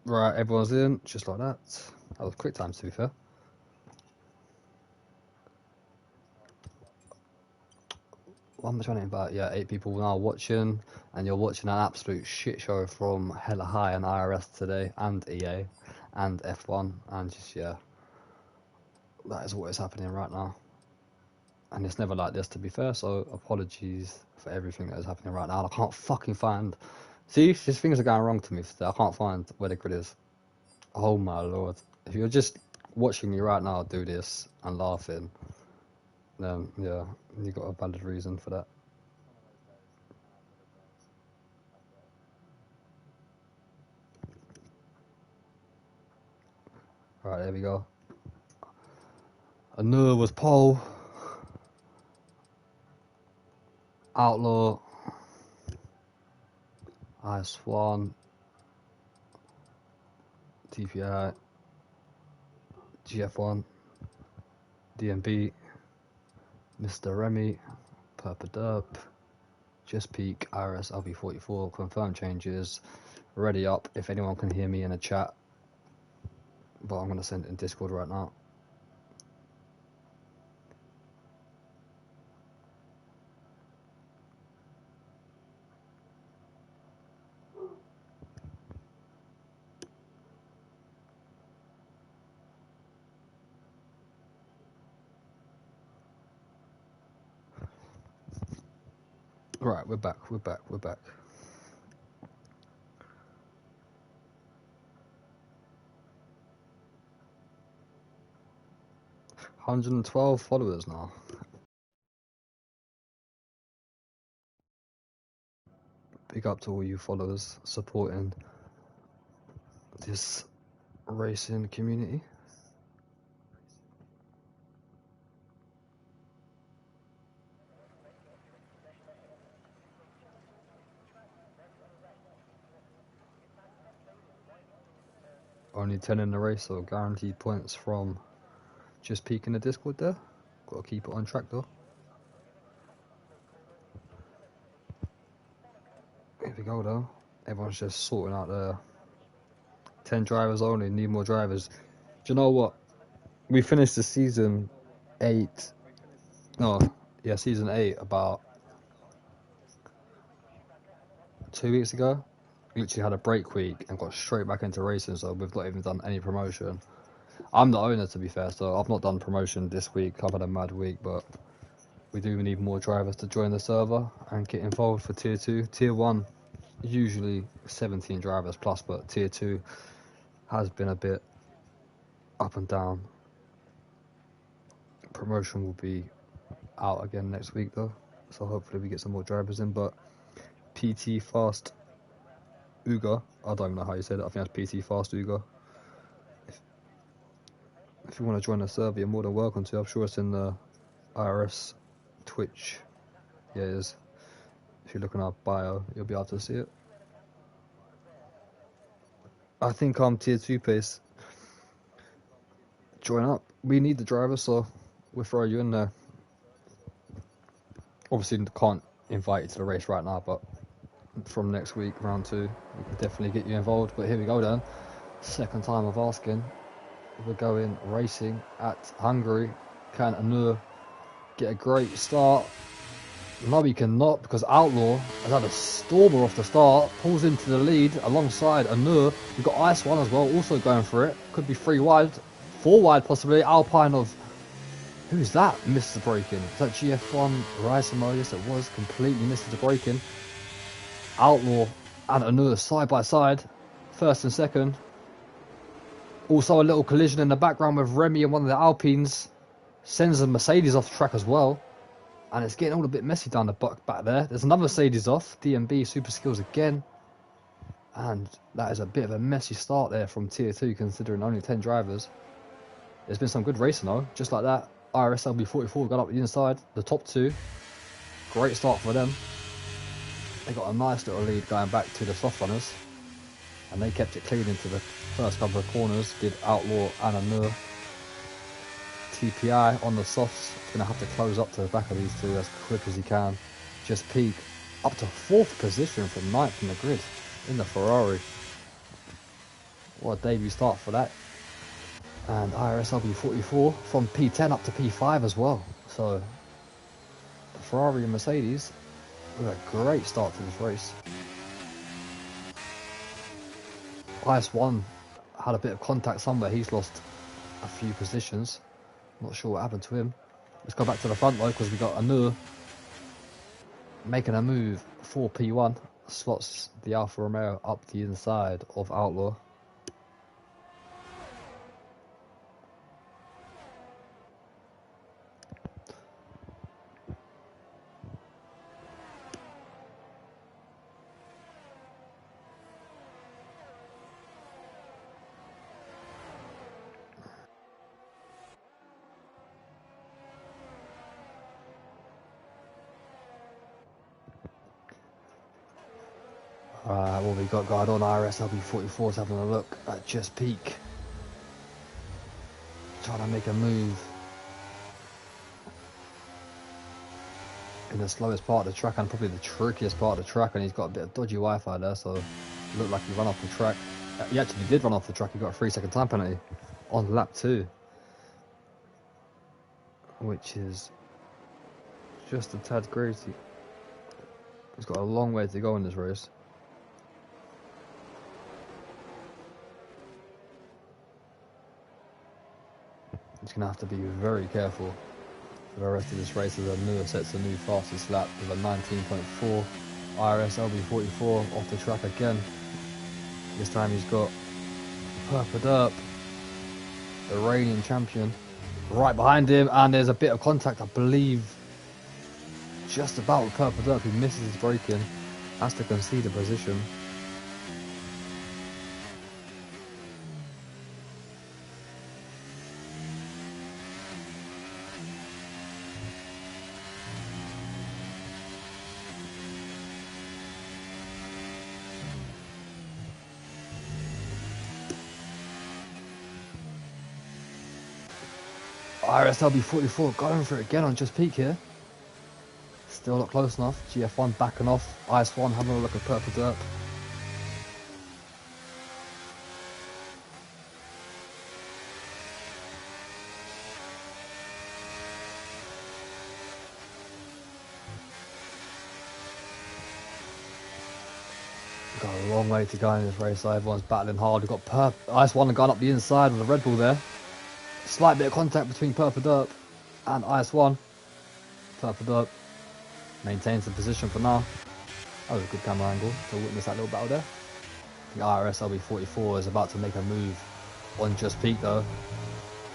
Right, everyone's in, just like that. That was quick time, to be fair. What am I trying to invite? Yeah, 8 people now watching, and you're watching an absolute shit show from Hella High and IRS today, and EA, and F1, and just, yeah, that is what is happening right now. And it's never like this, to be fair, so apologies for everything that is happening right now. I can't fucking find... See, these things are going wrong to me today. I can't find where the grid is. Oh my lord. If you're just watching me right now do this and laughing, then yeah, you got a valid reason for that. Right, there we go. Anur was pole. Outlaw. I-Swan. TPI. GF1. DMB. Mr. Remy. Purple Derp. Just Peak. IRS LB44. Confirm changes. Ready up if anyone can hear me in a chat. But I'm going to send it in Discord right now. Right, we're back. 112 followers now. Big up to all you followers supporting this racing community. Only 10 in the race, so guaranteed points from just peeking the Discord there. Got to keep it on track though. Here we go though. Everyone's just sorting out their 10 drivers only, need more drivers. Do you know what? We finished the season 8. No, yeah, season 8 about 2 weeks ago. Literally had a break week and got straight back into racing, so we've not even done any promotion. I'm the owner, to be fair, so I've not done promotion this week. I've had a mad week, but we do need more drivers to join the server and get involved for tier 2. Tier 1, usually 17 drivers plus, but tier 2 has been a bit up and down. Promotion will be out again next week though, so hopefully we get some more drivers in. But PT Fast Uga, I don't even know how you say that. I think that's PT Fast Uga. If you want to join the server, you're more than welcome to. I'm sure it's in the IRS Twitch. Yeah, it is. If you look in our bio, you'll be able to see it. I think I'm tier 2 pace. Join up. We need the driver, so we'll throw you in there. Obviously, can't invite you to the race right now, but from next week, round 2, we can definitely get you involved. But here we go then. Second time of asking. We're going racing at Hungary. Can Anur get a great start? No, he cannot, because Outlaw has had a stormer off the start, pulls into the lead alongside Anur. We've got I-Swan as well, also going for it. Could be 3 wide, 4 wide possibly. Alpine of... Who's that? Missed the braking. Is that GF1 Raisimo? Yes, it was. Completely missed the braking. Outlaw and Anur side by side. First and second. Also a little collision in the background with Remy and one of the Alpines. Sends a Mercedes off track as well. And it's getting all a bit messy down the back there. There's another Mercedes off. DMB Super Skills again. And that is a bit of a messy start there from Tier 2, considering only 10 drivers. There's been some good racing though. Just like that. IRS LB44 got up the inside. The top 2. Great start for them. They got a nice little lead going back to the soft runners. And they kept it clean into the first couple of corners. Did Outlaw and Anur. TPI on the softs. Going to have to close up to the back of these two as quick as he can. Just peak up to 4th position from 9th in the grid in the Ferrari. What a debut start for that. And IRS LB44 from P10 up to P5 as well. So the Ferrari and Mercedes with a great start to this race. IS1 had a bit of contact somewhere. He's lost a few positions. Not sure what happened to him. Let's go back to the front though, because we got Anur making a move for P1. Slots the Alfa Romeo up the inside of Outlaw. What we got going on, IRS LB44 is having a look at Just Peak. Trying to make a move in the slowest part of the track and probably the trickiest part of the track, and he's got a bit of dodgy Wi-Fi there, so it looked like he ran off the track. He actually did run off the track. He got a 3-second time penalty on lap 2, which is just a tad crazy. He's got a long way to go in this race. He's going to have to be very careful for the rest of this race as Anur sets a new fastest lap with a 19.4. IRS LB44 off the track again. This time he's got Perp, the reigning champion, right behind him, and there's a bit of contact, I believe, just about with Perp, who misses his braking, has to concede a position. IRS LB44 going for it again on Just Peak here. Still not close enough. GF1 backing off. IS1 having a look at Purple Dirt. Got a long way to go in this race, so everyone's battling hard. We've got IS1 going up the inside with a Red Bull there. Slight bit of contact between Purple Dirt and IS1. Purple Dirt maintains the position for now. That was a good camera angle to witness that little battle there. The IRS LB44 is about to make a move on Just Peak though.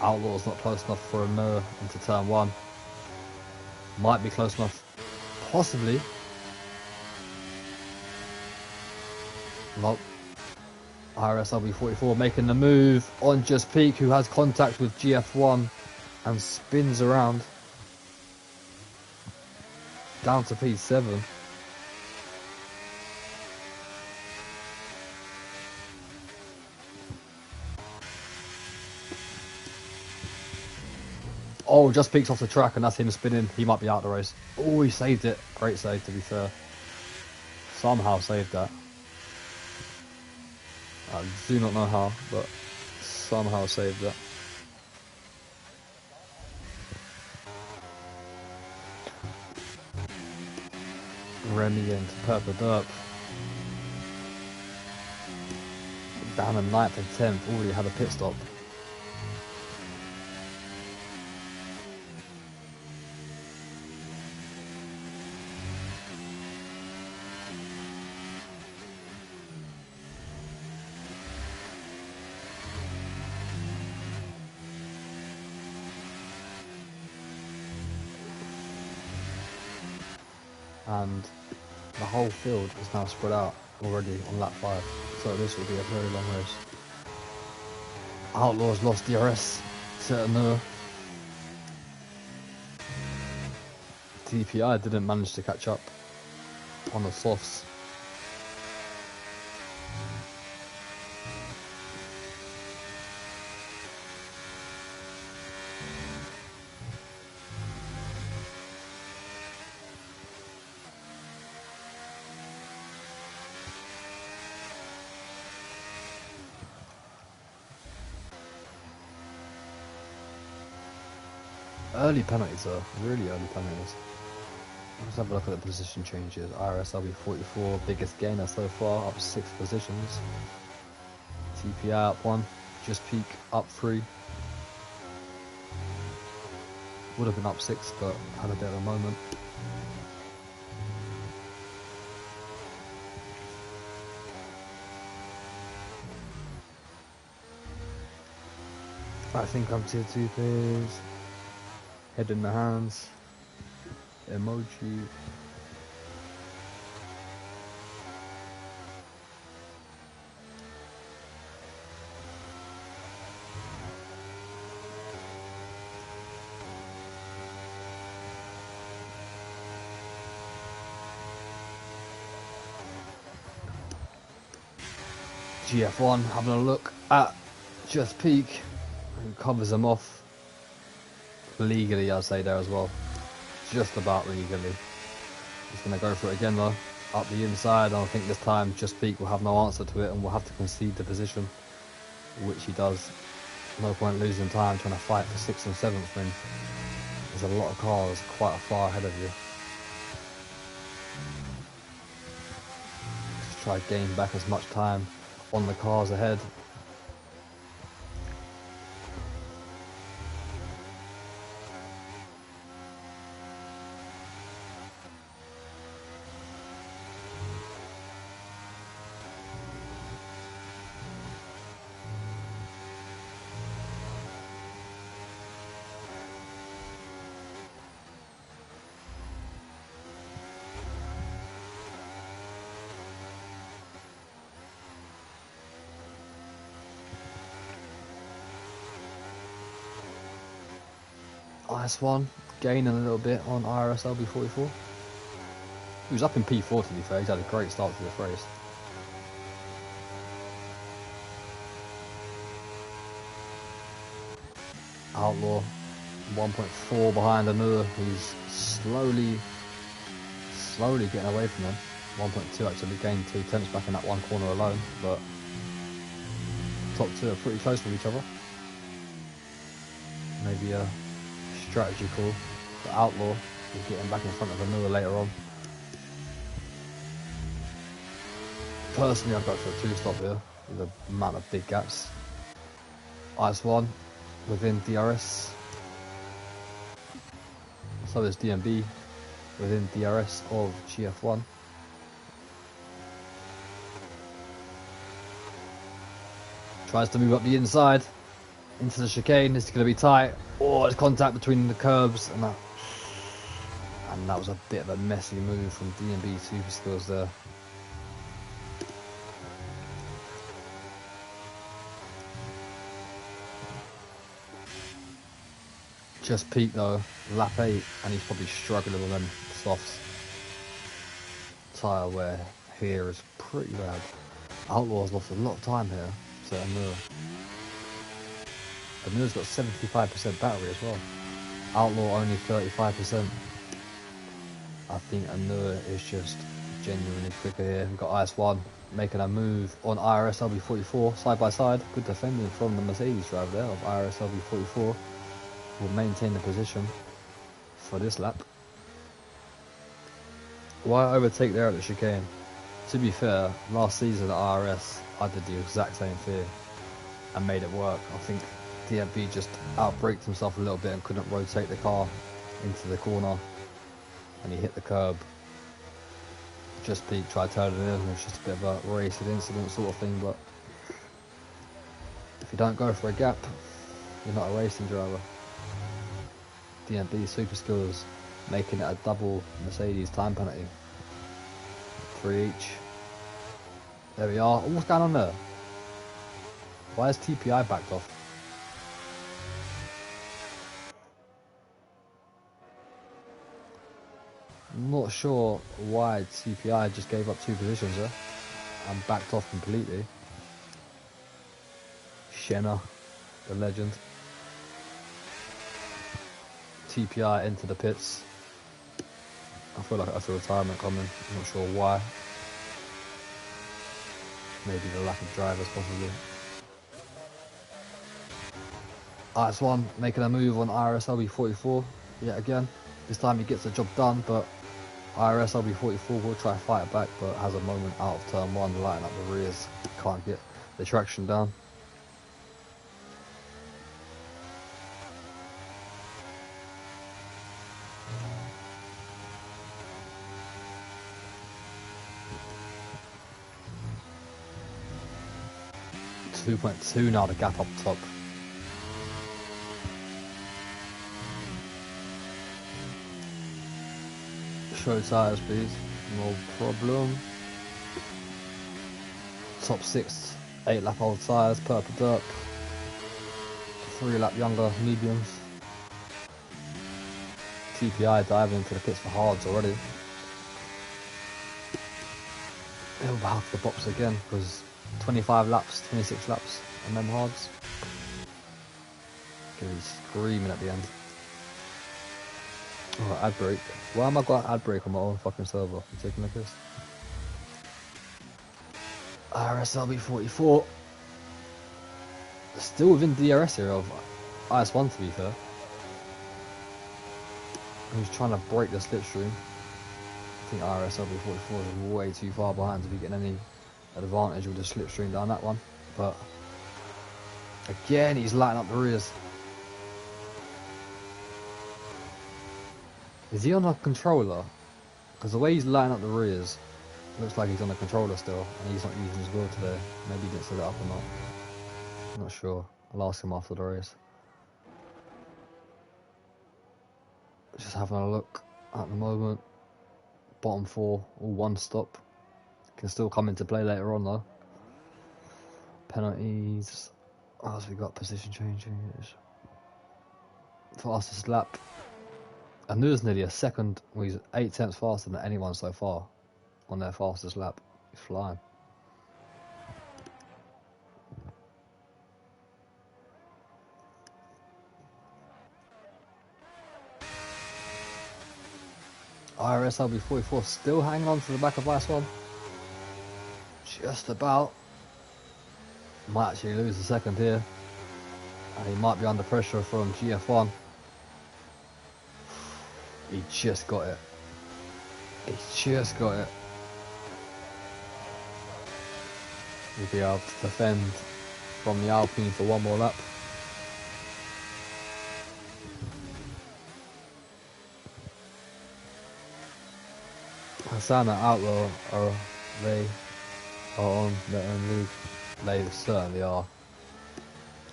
Outlaw's not close enough for a no into turn 1. Might be close enough, possibly. Nope. IRS LB44 making the move on Just Peak, who has contact with GF1 and spins around down to P7. Oh, Just Peak's off the track and that's him spinning. He might be out of the race. Oh, he saved it. Great save, to be fair. Somehow saved that. I do not know how, but somehow saved that. Remy into Purple Derp. Down in 9th and 10th, already had a pit stop. And the whole field is now spread out already on lap 5, so this will be a very long race. Outlaws lost DRS to Anur. TPI didn't manage to catch up on the softs. Early penalties though, really early penalties. Let's have a look at the position changes. IRS LB44, biggest gainer so far, up 6 positions. TPI up 1, Just Peak up 3. Would have been up 6, but had a bit of a moment. I think I'm tier 2 please. Head in the hands. Emoji. GF1 having a look at Just Peak, who covers them off legally, I'd say there as well. Just about legally. He's going to go for it again though, up the inside, and I think this time Just Peak will have no answer to it and will have to concede the position, which he does. No point losing time trying to fight for 6th and 7th when there's a lot of cars quite far ahead of you. Just try to gain back as much time on the cars ahead. Nice one, gaining a little bit on IRS LB44. He was up in P4 to be fair, he's had a great start to this race. Outlaw 1.4 behind Anur, he's slowly getting away from him. 1.2 actually, gained 2 tenths back in that one corner alone, but top 2 are pretty close to each other. Maybe a strategy call for Outlaw is getting back in front of Anur later on. Personally, I'd go for a 2-stop here with the amount of big gaps. IS1 within DRS. So is DMB within DRS of GF1. Tries to move up the inside into the chicane. It's going to be tight. Oh, there's contact between the curbs, and that was a bit of a messy move from DMB Super Skills there. Just Peak though, lap 8, and he's probably struggling with them softs. Tyre wear here is pretty bad. Outlaw's lost a lot of time here to Anur. Anur's got 75% battery as well. Outlaw only 35%. I think Anur is just genuinely quicker here. We've got IS1 making a move on IRS LB44 side by side. Good defending from the Mercedes driver there of IRS LB44. Will maintain the position for this lap. Why overtake there at the chicane? To be fair, last season at IRS I did the exact same thing and made it work. I think DMB just outbraked himself a little bit and couldn't rotate the car into the corner, and he hit the curb. Just Peak tried turning in, it was just a bit of a racing incident sort of thing, but if you don't go for a gap, you're not a racing driver. DMB Super Skills making it a double Mercedes time penalty. 3 each. There we are. Oh, what's going on there? Why is TPI backed off? I'm not sure why TPI just gave up 2 positions there and backed off completely. Shenna, the legend. TPI into the pits. I feel like that's a retirement coming. I'm not sure why. Maybe the lack of drivers, possibly. IS1 making a move on IRS LB44 yet again. This time he gets the job done, but IRS LB44 will try to fight it back, but has a moment out of turn 1, lighting up the rears. Can't get the traction down. .2 now, the gap up top. Show tyres please, no problem. Top 6, 8 lap old tyres, purple dirt. 3 lap younger mediums. TPI diving into the pits for hards already. He'll have the box again because 25 laps, 26 laps on them hards. Gonna be screaming at the end. Oh, ad break. Why am I got ad break on my own fucking server? I'm taking a piss. IRS LB44. Still within DRS here of IS1 to be fair. He's trying to break the slipstream. I think IRS LB44 is way too far behind to be getting any advantage with the slipstream down that one. But again, he's lighting up the rears. Is he on a controller? Because the way he's lighting up the rears, looks like he's on the controller still, and he's not using his wheel today. Maybe he didn't set it up or not. I'm not sure. I'll ask him after the race. Just having a look at the moment. Bottom 4, all one stop. Can still come into play later on though. Penalties. What else we got? Position changes. Fastest lap. I knew it was nearly a second. Well, he's 8 tenths faster than anyone so far on their fastest lap. He's flying. IRS LB44 still hanging on to the back of IS1. Just about. Might actually lose a second here. And he might be under pressure from GF1. He just got it. He just got it. He'll be able to defend from the Alpine for one more lap. Hassan and Outlaw are on their own league. They certainly are.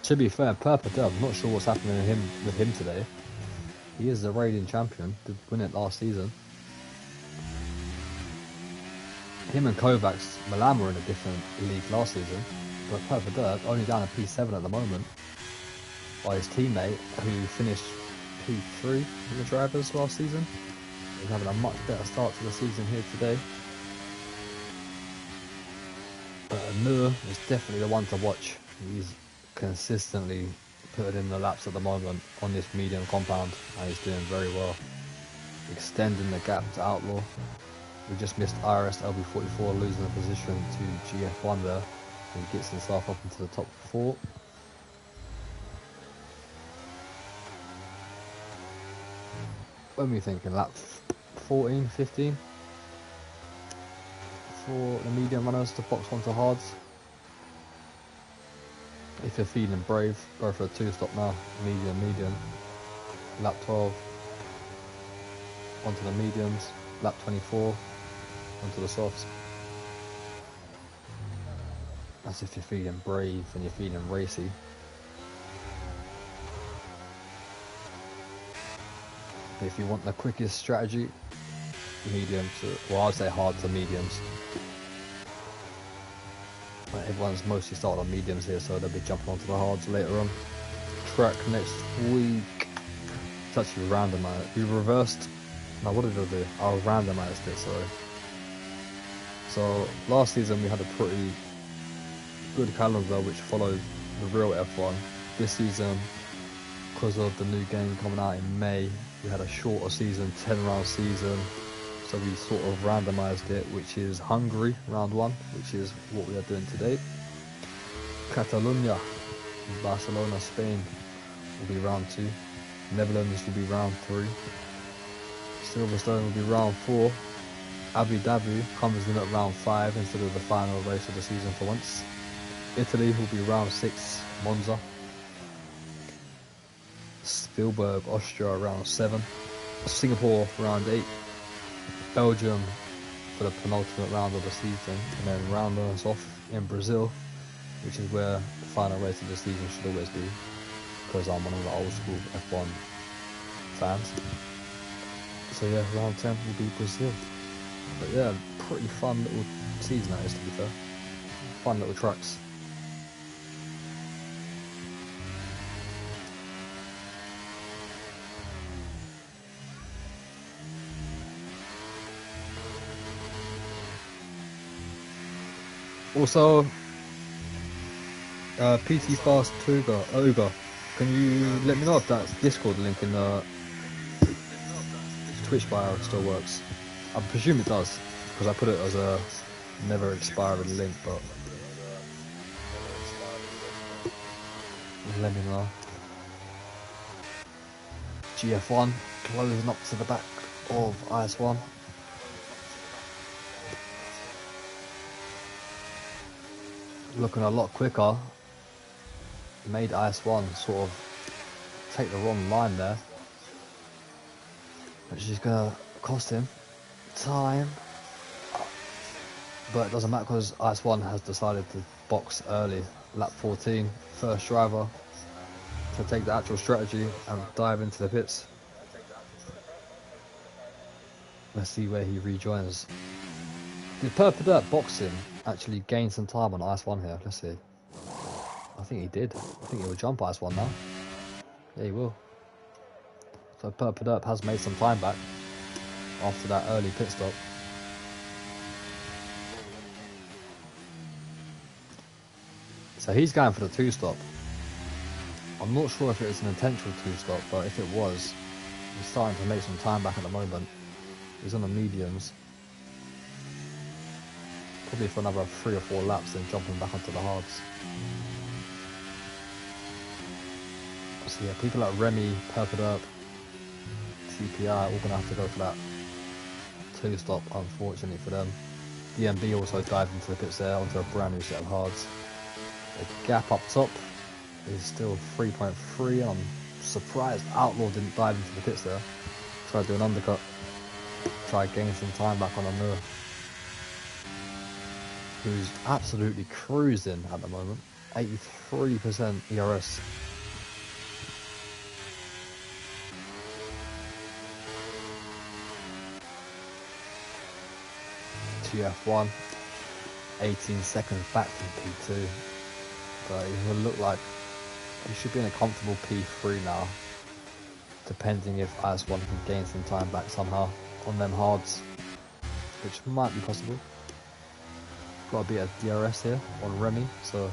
To be fair, Purple Dub, I'm not sure what's happening with him today. He is the reigning champion, did win it last season. Him and Kovacs, Milan were in a different league last season, but Purple Dub only down a P7 at the moment by his teammate who finished P3 in the drivers last season. He's having a much better start to the season here today. But Nur is definitely the one to watch. He's consistently putting in the laps at the moment on this medium compound, and he's doing very well. Extending the gap to Outlaw. We just missed IRS LB44 losing the position to GF1 there. He gets himself up into the top 4. When are we thinking? Lap 14, 15? For the medium runners to box onto hards. If you're feeling brave, go for a 2-stop now. Medium. Lap 12. Onto the mediums. Lap 24. Onto the softs. That's if you're feeling brave and you're feeling racy. If you want the quickest strategy, medium to, well, I'd say hard to mediums. But everyone's mostly started on mediums here, so they'll be jumping onto the hards later on. Track next week. It's actually randomized. We reversed. No, what did I do? I randomized it, sorry. So last season we had a pretty good calendar which followed the real F1. This season, because of the new game coming out in May, we had a shorter season, 10 round season, so we sort of randomized it, which is Hungary round 1, which is what we are doing today. Catalonia, Barcelona, Spain, will be round 2. Netherlands will be round 3. Silverstone will be round 4. Abu Dhabi comes in at round 5 instead of the final race of the season for once. Italy will be round 6, Monza. Spielberg, Austria, round 7. Singapore, round 8. Belgium for the penultimate round of the season, and then rounding us off in Brazil, which is where the final race of the season should always be, because I'm one of the old school F1 fans. So yeah, round 10 will be Brazil. But yeah, pretty fun little season that is, to be fair. Fun little tracks. Also, PT Fast Ogre, can you let me know if that Discord link in the Twitch bio still works? I presume it does, because I put it as a never expiring link, but let me know. GF1 closing up to the back of IS1. Looking a lot quicker. Made IS1 sort of take the wrong line there, which is gonna cost him time. But it doesn't matter because IS1 has decided to box early. Lap 14, first driver to take the actual strategy and dive into the pits. Let's see where he rejoins. Did Purple Dirt Boxing actually gain some time on IS1 here? Let's see. I think he did. I think he will jump IS1 now. Yeah, he will. So Purple Dirt has made some time back after that early pit stop. So he's going for the 2-stop. I'm not sure if it was an intentional 2-stop, but if it was, he's starting to make some time back at the moment. He's on the mediums. Probably for another 3 or 4 laps, then jumping back onto the hards. So yeah, people like Remy, Purple Dirt, TPI, all going to have to go for that 2-stop, unfortunately for them. DMB also dived into the pits there onto a brand new set of hards. The gap up top is still 3.3, and I'm surprised Outlaw didn't dive into the pits there. Try to do an undercut, try to gain some time back on Amur, who's absolutely cruising at the moment. 83% ERS. GF1, 18 seconds back from P2. But it will look like he should be in a comfortable P3 now, depending if IS1 can gain some time back somehow on them hards, which might be possible. Got a bit of DRS here on Remy, so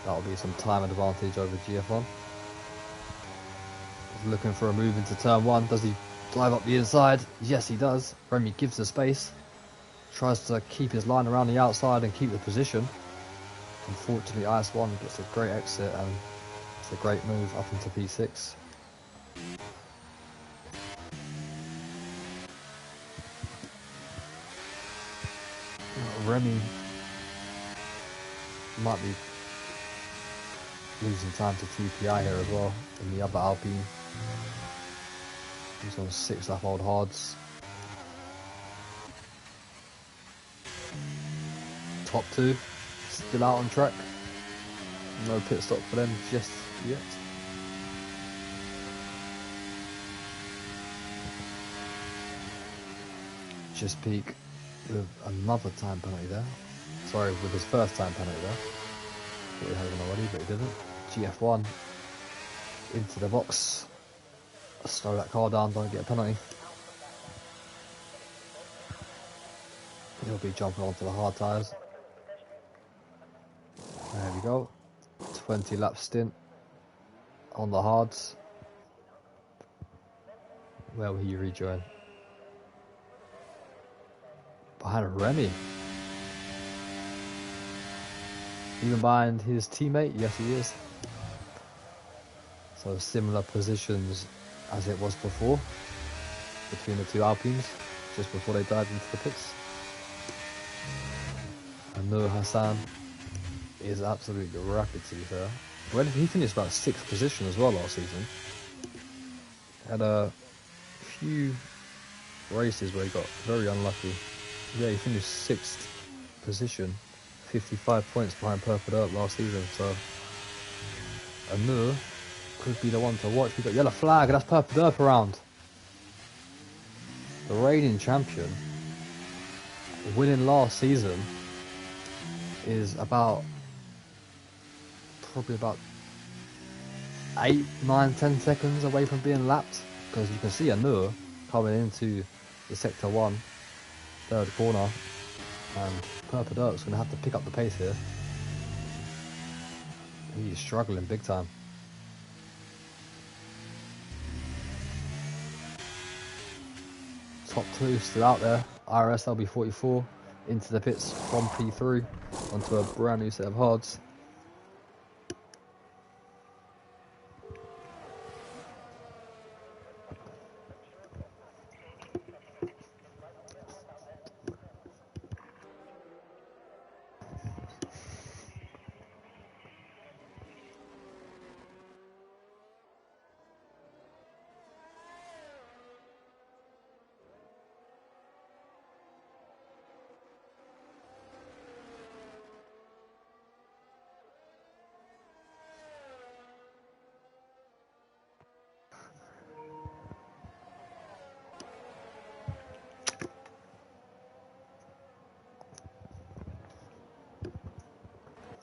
that'll be some time advantage over GF1. He's looking for a move into turn 1. Does he dive up the inside? Yes, he does. Remy gives the space, tries to keep his line around the outside and keep the position. Unfortunately, IS1 gets a great exit, and it's a great move up into P6. Remy might be losing time to TPI here as well in the other Alpine. He's on 6 lap old hards. Top 2 still out on track. No pit stop for them just yet. Just peak with another time penalty there. Sorry, with his first time penalty there. Thought he had one already, but he didn't. GF1 into the box. Slow that car down, don't get a penalty. He'll be jumping onto the hard tyres. There we go. 20 lap stint on the hards. Where will he rejoin? Behind Remy. Even behind his teammate? Yes, he is. So similar positions as it was before between the two Alpines, just before they dived into the pits. And Nur Hassan is absolutely rapid, to be fair. Well, he finished about 6th position as well last season. Had a few races where he got very unlucky. Yeah, he finished 6th position, 55 points behind Purple Dirt last season. So Nur could be the one to watch. We got yellow flag, and that's Purple Dirt around. The reigning champion, winning last season, is probably about 8, 9, 10 seconds away from being lapped, because you can see Nur coming into the sector 1 third corner, and Purple Dirt's going to have to pick up the pace here. He's struggling big time. Top 2 still out there. IRS LB44 into the pits from P3 onto a brand new set of hards.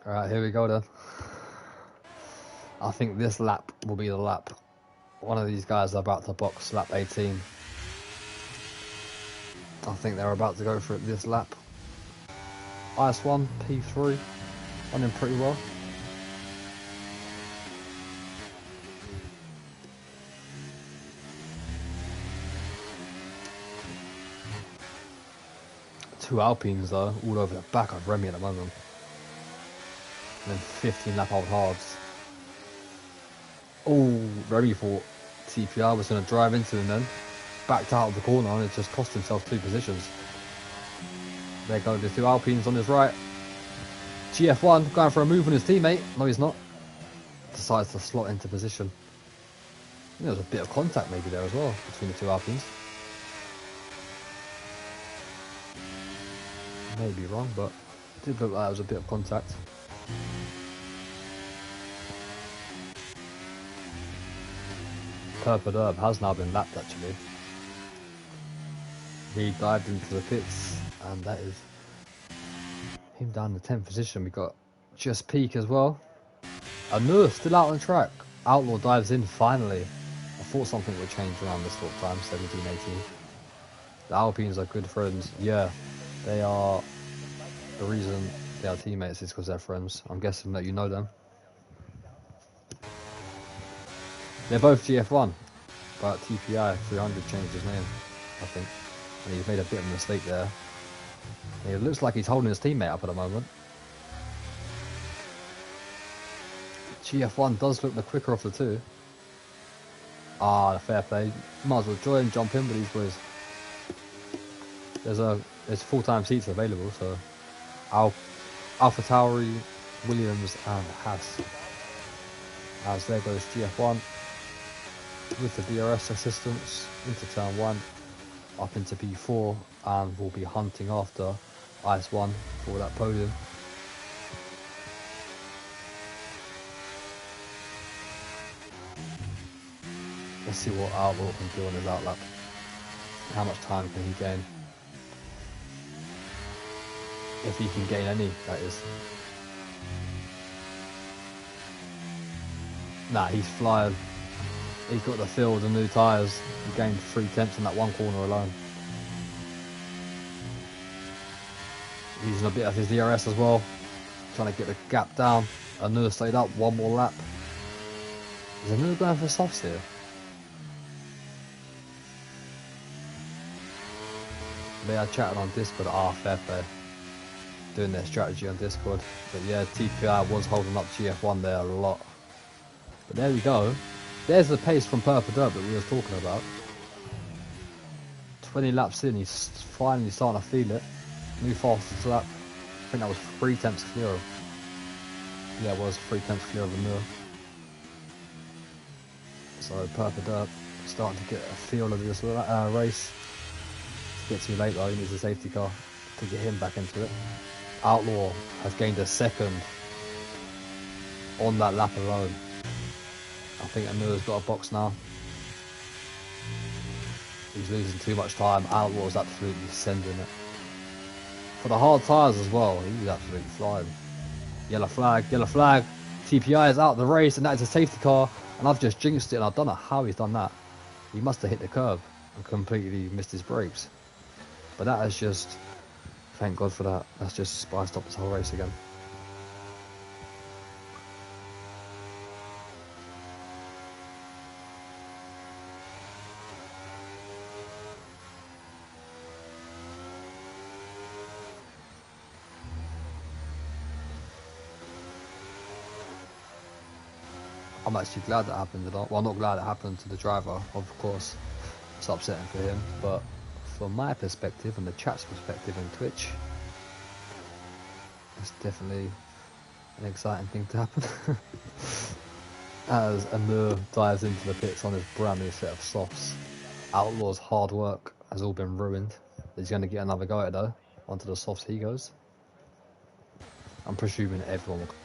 Alright, here we go then. I think this lap will be the lap. One of these guys are about to box lap 18. I think they're about to go for it this lap. IS1, P3, running pretty well. Two Alpines though, all over the back of Remy at the moment. And then 15 lap old hards. Oh, Remy thought TPR was going to drive into him then. Backed out of the corner and it just cost himself 2 positions. There go the two Alpines on his right. GF1 going for a move on his teammate. No, he's not. Decides to slot into position. I think there was a bit of contact maybe there as well between the two Alpines. Maybe wrong, but it did look like there was a bit of contact. Purple Herb has now been lapped actually. He dived into the pits, and that is him down the 10th position. We got Just Peak as well. Nur still out on track. Outlaw dives in finally. I thought something would change around this sort of time, 17, 18. The Alpines are good friends. Yeah, they are. The reason they are teammates is because they're friends. I'm guessing that you know them. They're both GF1, but TPI 300 changed his name, I think. And he's made a bit of a mistake there. It looks like he's holding his teammate up at the moment. GF1 does look the quicker of the two. Ah, fair play. Might as well join, jump in with these boys. There's full-time seats available, so Alpha Tauri, Williams and Haas. As there goes GF1 with the DRS assistance into turn 1, up into P4, and we'll be hunting after IS1 for that podium. Let's see what Outlaw can do on his outlap. How much time can he gain? If he can gain any, that is. Nah, he's flying. He's got the feel of the new tyres. He gained 3/10 on that one corner alone. Using a bit of his DRS as well. Trying to get the gap down. Nur stayed up one more lap. Is Nur going for softs here? They are chatting on Discord. Fair play. Doing their strategy on Discord. But yeah, TPI was holding up GF1 there a lot. But there we go. There's the pace from Purple Dirt that we was talking about. 20 laps in, he's finally starting to feel it. New fastest lap. I think that was 3 tenths clear of. Yeah, it was 3 tenths clear of the mirror. So Purple Dirt starting to get a feel of this race. It's a bit too late though, he needs a safety car to get him back into it. Outlaw has gained a second on that lap alone. I think Amir's got a box now. He's losing too much time. Outlaw's absolutely sending it. For the hard tyres as well, he's absolutely flying. Yellow flag, yellow flag. TPI is out of the race and that is a safety car. And I've just jinxed it and I don't know how he's done that. He must have hit the curb and completely missed his brakes. But that is just, thank God for that. That's just spiced up this whole race again. I'm actually glad that happened. Well, not glad it happened to the driver, of course. It's upsetting for him, but from my perspective and the chat's perspective on Twitch, it's definitely an exciting thing to happen. As Amir dives into the pits on his brand new set of softs. Outlaw's hard work has all been ruined. He's going to get another go at it though. Onto the softs he goes. I'm presuming everyone will.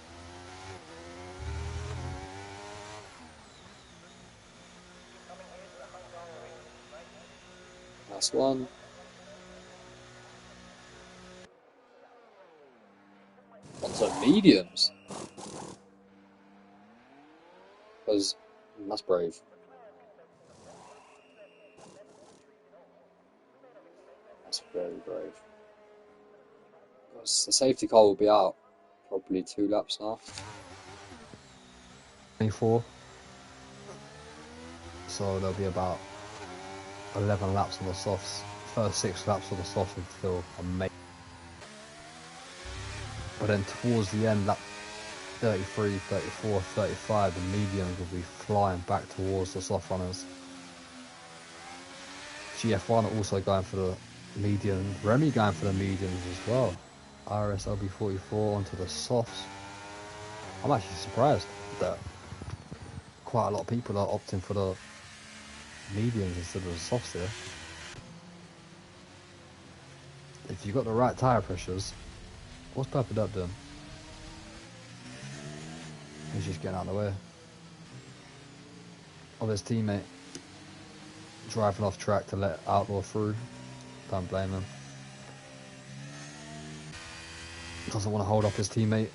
Last one. Onto mediums. Because that's brave. That's very brave. Because the safety car will be out probably 2 laps now. 24. So there'll be about 11 laps on the softs. First 6 laps on the softs would feel amazing. But then towards the end, lap 33, 34, 35, the mediums will be flying back towards the soft runners. GF1 are also going for the mediums. Remy going for the mediums as well. IRS LB44 onto the softs. I'm actually surprised that quite a lot of people are opting for the mediums instead of the softs here. If you've got the right tyre pressures, what's Purple Dirt doing? He's just getting out of the way of his teammate driving off track to let Outlaw through. Don't blame him. Doesn't want to hold up his teammate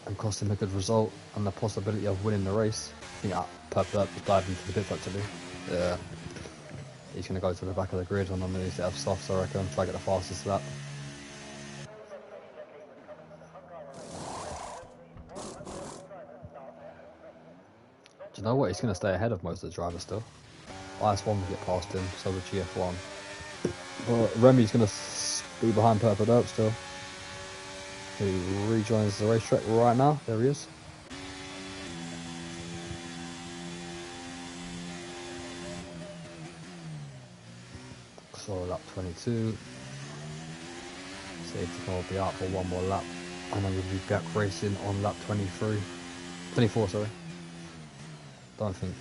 and cost him a good result and the possibility of winning the race. I think Purple Dirt was diving into the pits actually. Yeah. He's going to go to the back of the grid on the new set of softs, I reckon. Try to get the fastest lap. Do you know what? He's going to stay ahead of most of the drivers still. IS1 will get past him, so will GF1. But Remy's going to be behind Purple Dirt still. He rejoins the racetrack right now. There he is. So lap 22. Safety car will be out for one more lap. And then we'll be back racing on lap 24, sorry. Don't think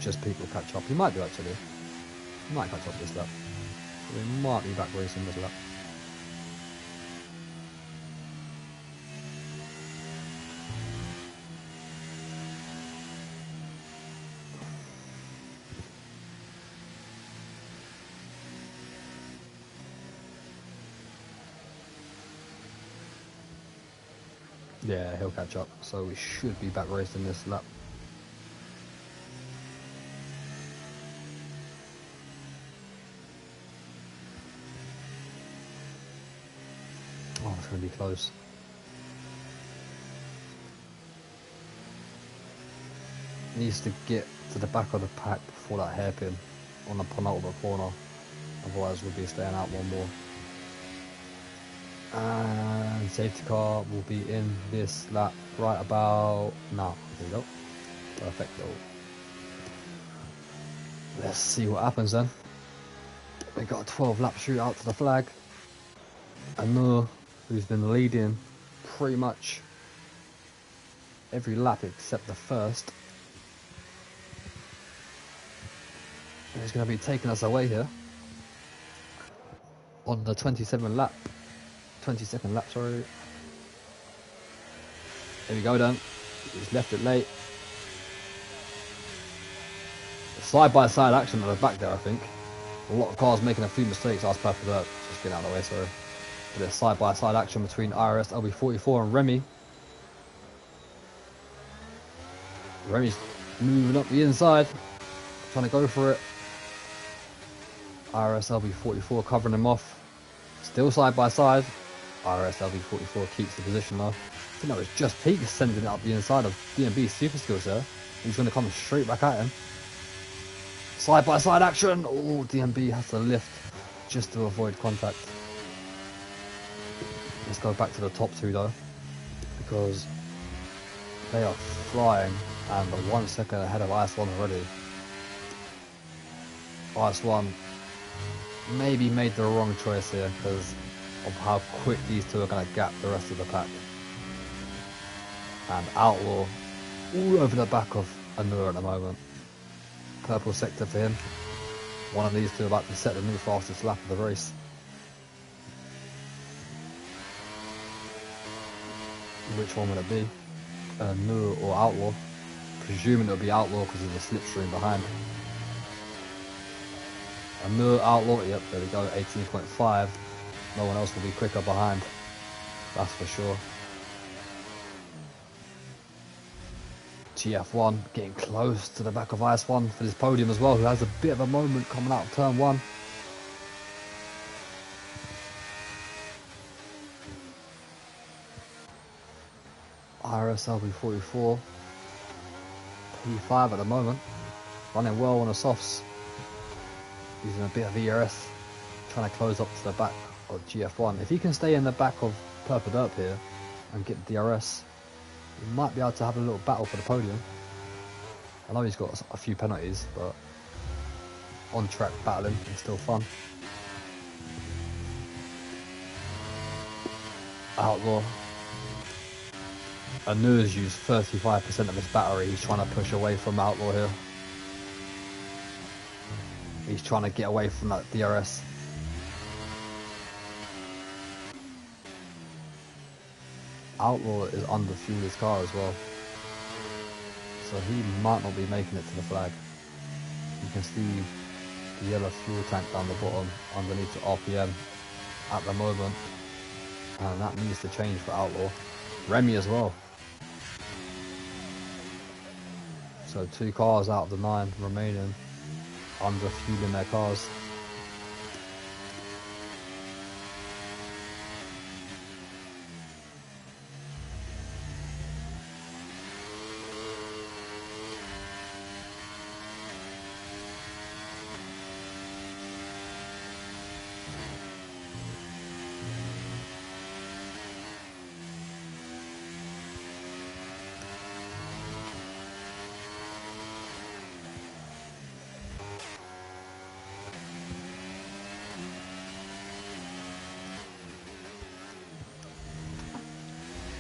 just people catch up. He might do actually. He might catch up this lap. So we might be back racing this lap. Yeah, he'll catch up. So we should be back racing this lap. Oh, it's going to be close. Needs to get to the back of the pack before that hairpin on the penultimate corner. Otherwise we'll be staying out one more. And safety car will be in this lap right about now. There we go. Perfecto. Let's see what happens then. We got a 12-lap shootout to the flag. Anur, who's been leading pretty much every lap except the first, and he's going to be taking us away here on the 22nd lap, sorry. There we go then. He's left it late. Side-by-side action at the back there, I think. A lot of cars making a few mistakes. I was perfect there. Just getting out of the way, sorry. But there's side-by-side action between IRS LB44 and Remy. Remy's moving up the inside, trying to go for it. IRS LB44 covering him off. Still side-by-side. IRS LB44 keeps the position though. I think that was just Peak sending it up the inside of DMB's super skills there. He's going to come straight back at him. Side-by-side action! Oh, DMB has to lift just to avoid contact. Let's go back to the top two though, because they are flying and are 1 second ahead of IS1 already. IS1 maybe made the wrong choice here because of how quick these two are going to gap the rest of the pack. And Outlaw all over the back of Anur at the moment. Purple sector for him. One of these two about to set the new fastest lap of the race. Which one will it be? Anur or Outlaw? Presuming it'll be Outlaw because of the slipstream behind. Anur, Outlaw, yep, there we go, 18.5. No one else will be quicker behind, that's for sure. GF1 getting close to the back of IS1 for this podium as well, who has a bit of a moment coming out of turn 1. IRS LB44, P5 at the moment, running well on the softs, using a bit of ERS, trying to close up to the back of GF1. If he can stay in the back of Purple Derp here and get the DRS, he might be able to have a little battle for the podium. I know he's got a few penalties, but on track battling is still fun. Outlaw. Anur's used 35% of his battery. He's trying to push away from Outlaw here. He's trying to get away from that DRS. Outlaw is under fuel his car as well, so he might not be making it to the flag. You can see the yellow fuel tank down the bottom underneath the RPM at the moment, and that needs to change for Outlaw. Remy as well. So 2 cars out of the 9 remaining under fueling their cars.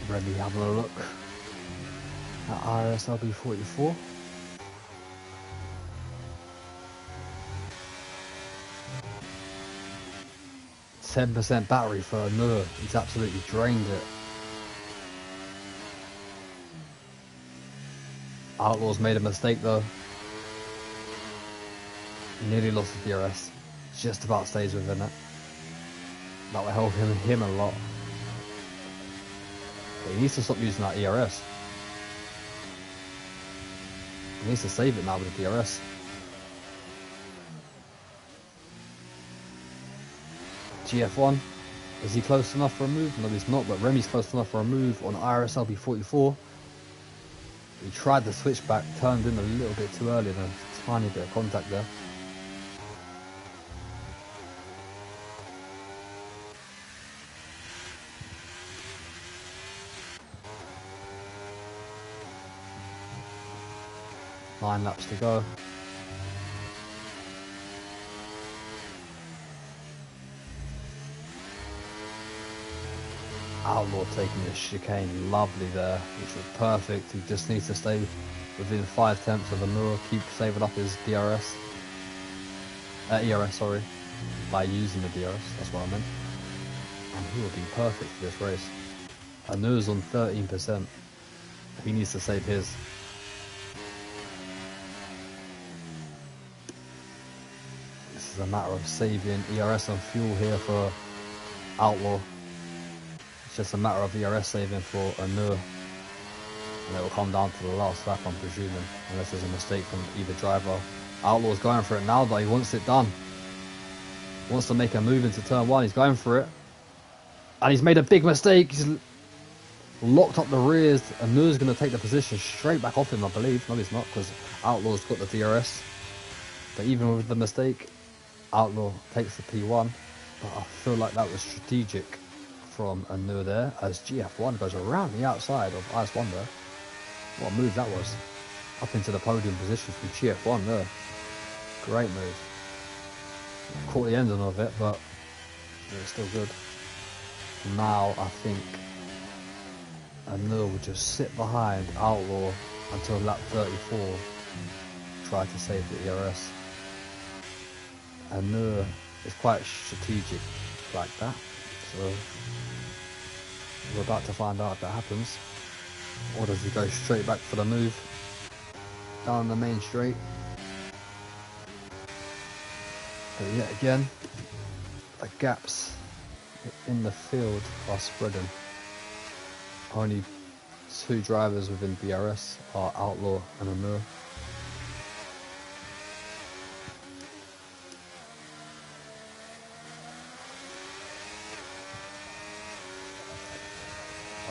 Remy having a look at IRS LB44. %10 battery for Anur. He's absolutely drained it. Outlaw's made a mistake though. Nearly lost the DRS. Just about stays within it. That will help him a lot. But he needs to stop using that ERS. He needs to save it now with the DRS. GF1, is he close enough for a move? No, he's not, but Remy's close enough for a move on IRS LB44. He tried the switchback, turned in a little bit too early, and a tiny bit of contact there. Nine laps to go. Outlaw taking the chicane, lovely there, which was perfect. He just needs to stay within 5 tenths of the Nur, keep saving up his DRS, ERS, sorry, by using the DRS, that's what I meant. And he will be perfect for this race. Nur's on 13%, he needs to save his. This is a matter of saving ERS and fuel here for Outlaw. It's just a matter of ERS saving for Nur, and it will come down to the last lap, I'm presuming, unless there's a mistake from either driver. Outlaw's going for it now though, he wants it done. He wants to make a move into turn 1, he's going for it. And he's made a big mistake, he's locked up the rears, and Nur's going to take the position straight back off him, I believe. No, he's not, because Outlaw's got the DRS. But even with the mistake, Outlaw takes the P1. But I feel like that was strategic from Nur there, as GF1 goes around the outside of IS1 there. What a move that was. Up into the podium position from GF1 there. Great move. Caught the ending of it, but it was still good. Now I think Nur will just sit behind Outlaw until lap 34. Try to save the ERS. Nur is quite strategic like that. So we're about to find out if that happens. Or does he go straight back for the move down the main straight? But yet again, the gaps in the field are spreading. Only 2 drivers within BRS are Outlaw and Nur.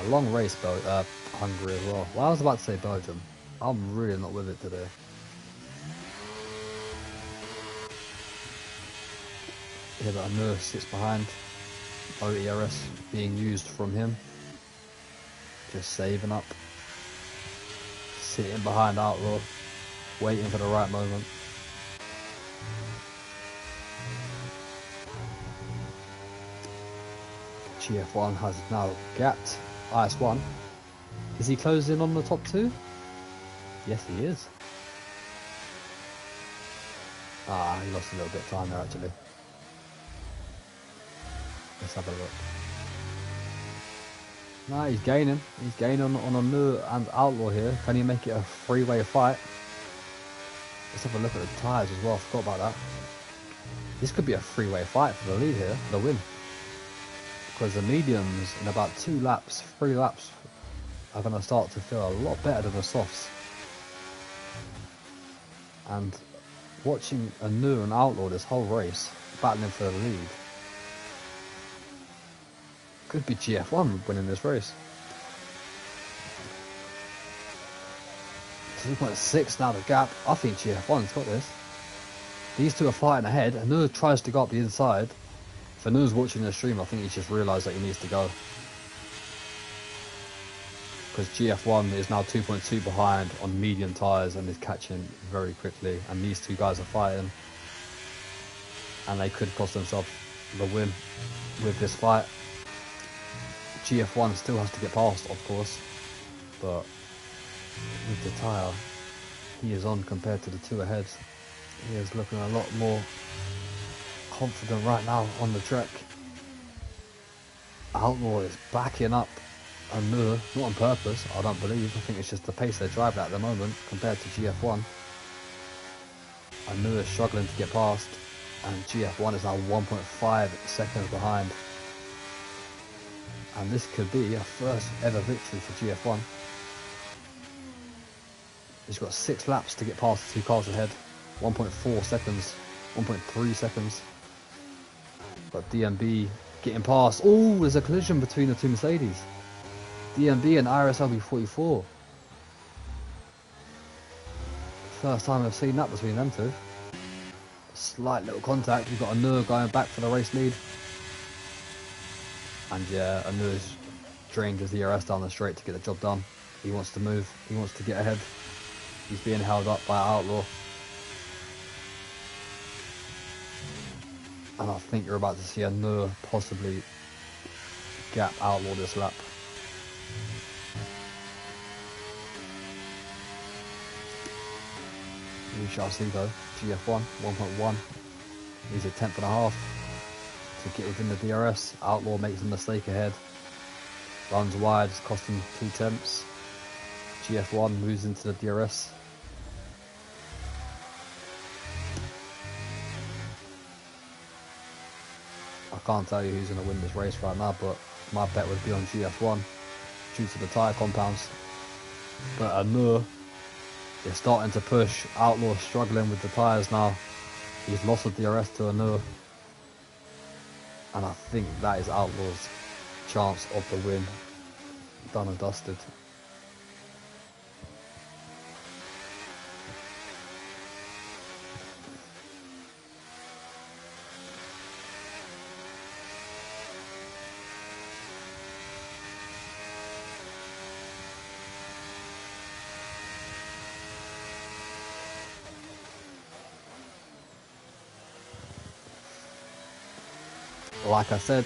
A long race, Hungary as well. Well, I was about to say Belgium. I'm really not with it today. Yeah, but Nur sits behind. OERS being used from him. Just saving up. Sitting behind Outlaw. Waiting for the right moment. GF1 has now gapped IS1. Is he closing on the top 2? Yes, he is. Ah, he lost a little bit of time there actually. Let's have a look. Nah, he's gaining. He's gaining on Nur and Outlaw here. Can he make it a 3-way fight? Let's have a look at the tyres as well. I forgot about that. This could be a 3-way fight for the lead here, for the win. Because the mediums in about 2 laps, 3 laps, are going to start to feel a lot better than the softs. And watching Nur and Outlaw this whole race, battling for the lead, could be GF1 winning this race. 2.6 now the gap. I think GF1's got this. These two are fighting ahead, and Nur tries to go up the inside. For Nur's watching the stream, I think he's just realised that he needs to go. Because GF1 is now 2.2 behind on medium tyres and is catching very quickly. And these two guys are fighting. And they could cost themselves the win with this fight. GF1 still has to get past, of course. But with the tyre he is on compared to the 2 ahead, he is looking a lot more confident right now on the track. Outlaw is backing up Nur, not on purpose, I don't believe. I think it's just the pace they're driving at the moment compared to GF1. Nur is struggling to get past, and GF1 is now 1.5 seconds behind. And this could be a first ever victory for GF1. He's got 6 laps to get past the 2 cars ahead. 1.4 seconds, 1.3 seconds. But DMB getting past. Oh, there's a collision between the 2 Mercedes. DMB and IRS LB44. First time I've seen that between them 2. Slight little contact. We've got Nur going back for the race lead. And yeah, Nur's drained his ERS down the straight to get the job done. He wants to move. He wants to get ahead. He's being held up by Outlaw. And I think you're about to see Nur possibly gap Outlaw this lap. We shall see though. GF1, 1.1. He's a 10th and a half to get within the DRS. Outlaw makes a mistake ahead. Runs wide, it's cost him 2 tenths. GF1 moves into the DRS. I can't tell you who's going to win this race right now, but my bet would be on GF1 due to the tyre compounds. But Anur is starting to push. Outlaw struggling with the tyres now. He's lost the DRS to Anur. And I think that is Outlaw's chance of the win. Done and dusted. Like I said,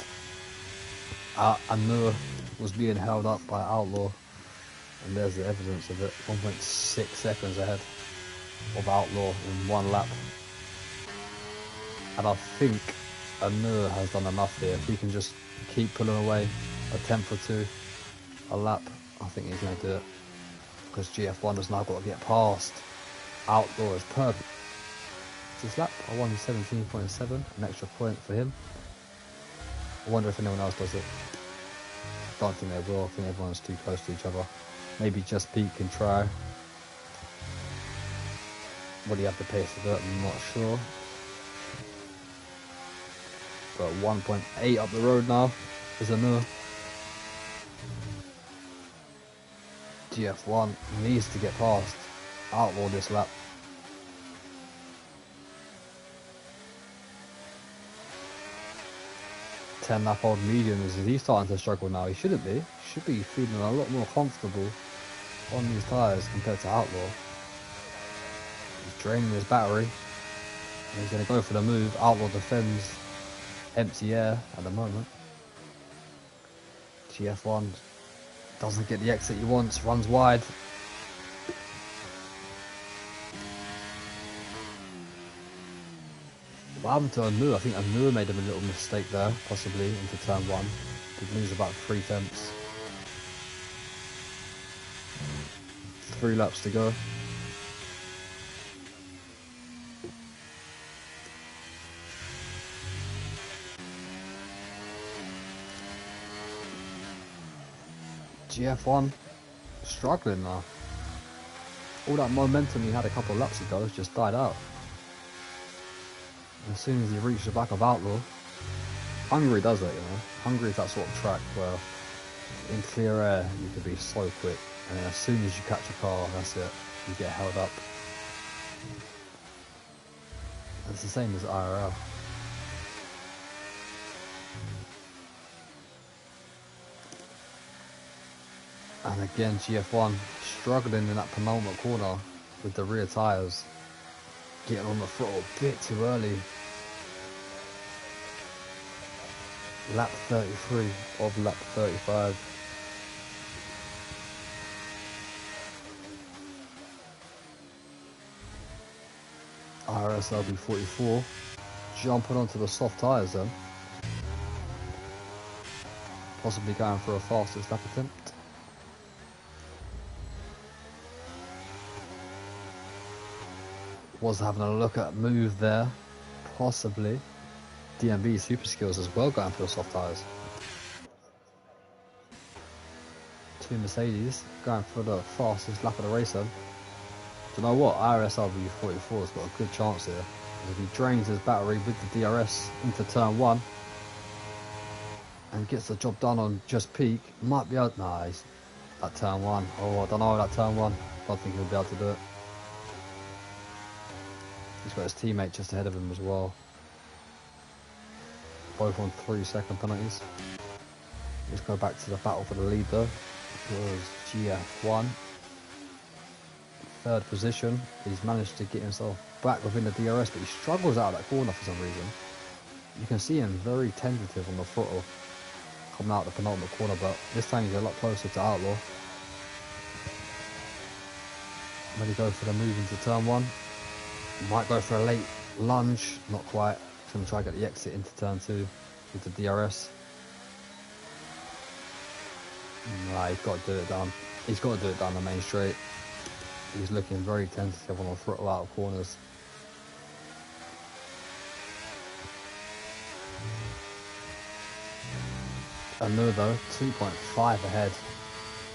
Anur was being held up by Outlaw, and there's the evidence of it. 1.6 seconds ahead of Outlaw in one lap. And I think Anur has done enough here. If he can just keep pulling away a tenth or two a lap, I think he's going to do it. Because GF1 has now got to get past Outlaw is perfect. This lap, I won 17.7, an extra point for him. I wonder if anyone else does it. I don't think they will. I think everyone's too close to each other. Maybe just Pete can try. Will he have the pace to do it? I'm not sure. But 1.8 up the road now is Anur. GF1 needs to get past Outlaw this lap. 10 lap old medium, is he starting to struggle now? He shouldn't be. He should be feeling a lot more comfortable on these tyres compared to Outlaw. He's draining his battery. And he's going to go for the move. Outlaw defends empty air at the moment. GF1 doesn't get the exit he wants, runs wide. What happened to Anur? I think Anur made him a little mistake there, possibly, into turn 1. Did lose about 3 tenths. 3 laps to go. GF1 struggling now. All that momentum he had a couple of laps ago has just died out. As soon as he reached the back of Outlaw, Hungary does it, you know. Hungary is that sort of track where in clear air you can be so quick, and then as soon as you catch a car, that's it, you get held up. It's the same as IRL. And again, GF1 struggling in that penultimate corner with the rear tyres. Getting on the throttle a bit too early. Lap 33 of lap 35. IRS LB44 jumping onto the soft tyres then. Possibly going for a fastest lap attempt. Was having a look at move there, possibly. DMB super skills as well, going for the soft tyres. 2 Mercedes going for the fastest lap of the race then. Do you know what? IRS LB44 has got a good chance here. If he drains his battery with the DRS into turn 1 and gets the job done on just peak, might be able. Nah, he's at turn 1. Oh, I don't know, that turn 1. Don't think he'll be able to do it. He's got his teammate just ahead of him as well. Both on 3-second penalties. Let's go back to the battle for the lead though. It was GF1. 3rd position. He's managed to get himself back within the DRS, but he struggles out of that corner for some reason. You can see him very tentative on the throttle. coming out the penultimate corner, but this time he's a lot closer to Outlaw. Ready to go for the move into turn 1. Might go for a late lunge, not quite. He's going to try to get the exit into turn 2 with the DRS. Nah, he's got to do it down. He's got to do it down the main straight. He's looking very tentative on the throttle out of corners. Another though, 2.5 ahead.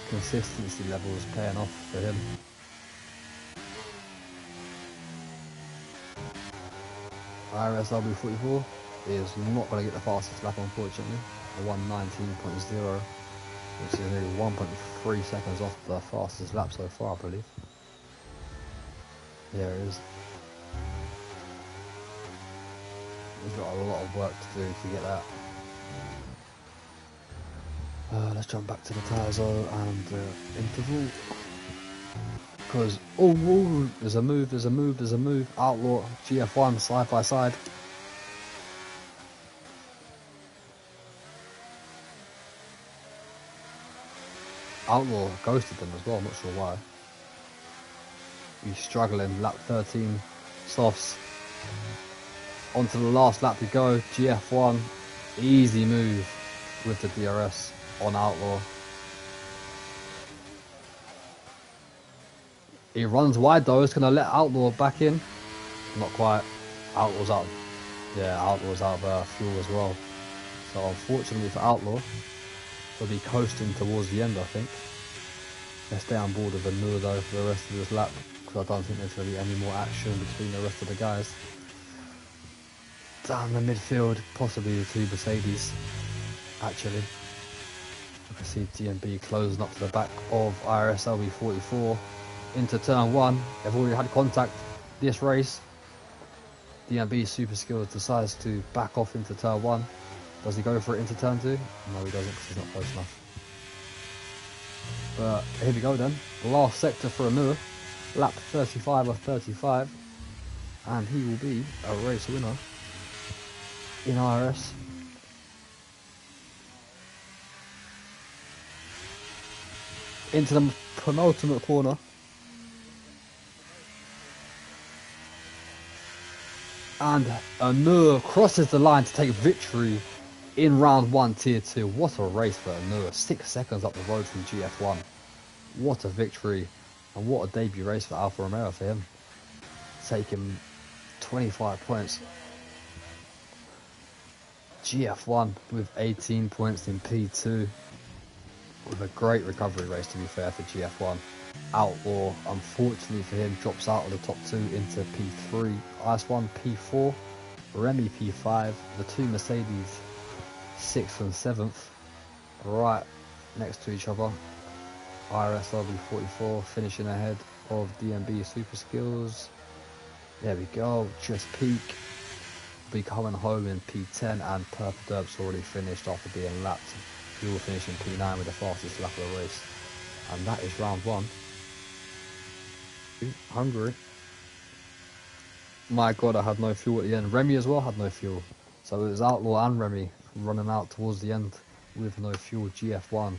Consistency level is paying off for him. IRS LB44 is not going to get the fastest lap, unfortunately. A 1:19.0, which is nearly 1.3 seconds off the fastest lap so far, I believe. Yeah, it is. He's got a lot of work to do to get that. Let's jump back to the tyres and interval. Because, oh, there's a move. Outlaw, GF1, side by side. Outlaw ghosted them as well, I'm not sure why. He's struggling, lap 13, softs. On to the last lap to go, GF1, easy move with the DRS on Outlaw. He runs wide though, it's going to let Outlaw back in. Not quite. Outlaw's out. Yeah, Outlaw's out of fuel as well. So unfortunately for Outlaw, he'll be coasting towards the end, I think. Let's stay on board with Anur though for the rest of this lap, because I don't think there's going to be any more action between the rest of the guys. Down the midfield, possibly the 2 Mercedes, actually. You can see DMB closing up to the back of IRS LB44 into turn 1. They've already had contact this race. DMB Super Skills decides to back off into turn 1. Does he go for it into turn 2? No, he doesn't, because he's not close enough. But here we go then. Last sector for Anur. Lap 35 of 35. And he will be a race winner in IRS. Into the penultimate corner. And Anur crosses the line to take victory in round 1 tier 2. What a race for Anur. 6 seconds up the road from GF1. What a victory. And what a debut race for Alfa Romeo for him. Taking 25 points. GF1 with 18 points in P2. With a great recovery race, to be fair, for GF1. Outlaw, unfortunately for him, drops out of the top 2 into P3. IS1 P4. Remy P5. The 2 Mercedes 6th and 7th. Right next to each other. IRS LB44 finishing ahead of DMB Super Skills. There we go, just peak. Be coming home in P10, and Purple Derb's already finished after being lapped. He will finish in P9 with the fastest lap of the race. And that is round 1. Hungary. My god, I had no fuel at the end. Remy as well had no fuel. So it was Outlaw and Remy running out towards the end with no fuel. GF1,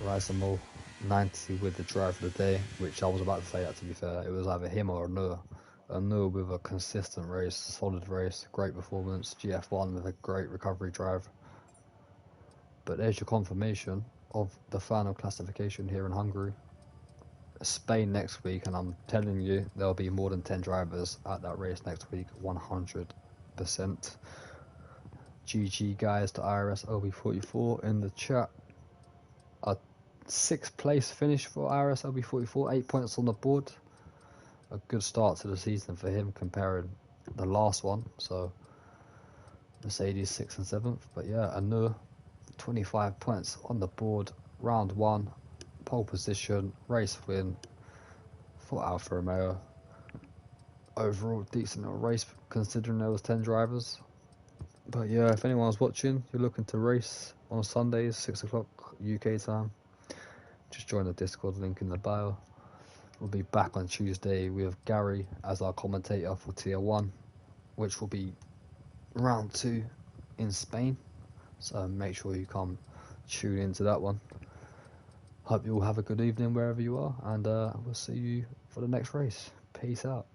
Rizamo 90 with the drive of the day, which I was about to say that, to be fair. It was either him or Anur. Anur with a consistent race, solid race, great performance. GF1 with a great recovery drive. But there's your confirmation of the final classification here in Hungary. Spain next week, and I'm telling you, there'll be more than 10 drivers at that race next week, 100%. GG guys to IRS LB44 in the chat. A 6th place finish for IRS LB44, 8 points on the board. A good start to the season for him comparing the last one. So Mercedes 6th and 7th, but yeah, Anur 25 points on the board. Round 1, pole position, race win for Alfa Romeo. Overall decent little race considering there was 10 drivers. But yeah, if anyone's watching, you're looking to race on Sundays 6 o'clock UK time, just join the Discord link in the bio. We'll be back on Tuesday with Gary as our commentator for Tier 1, which will be round 2 in Spain. So make sure you come tune into that one. Hope you all have a good evening wherever you are, and we'll see you for the next race. Peace out.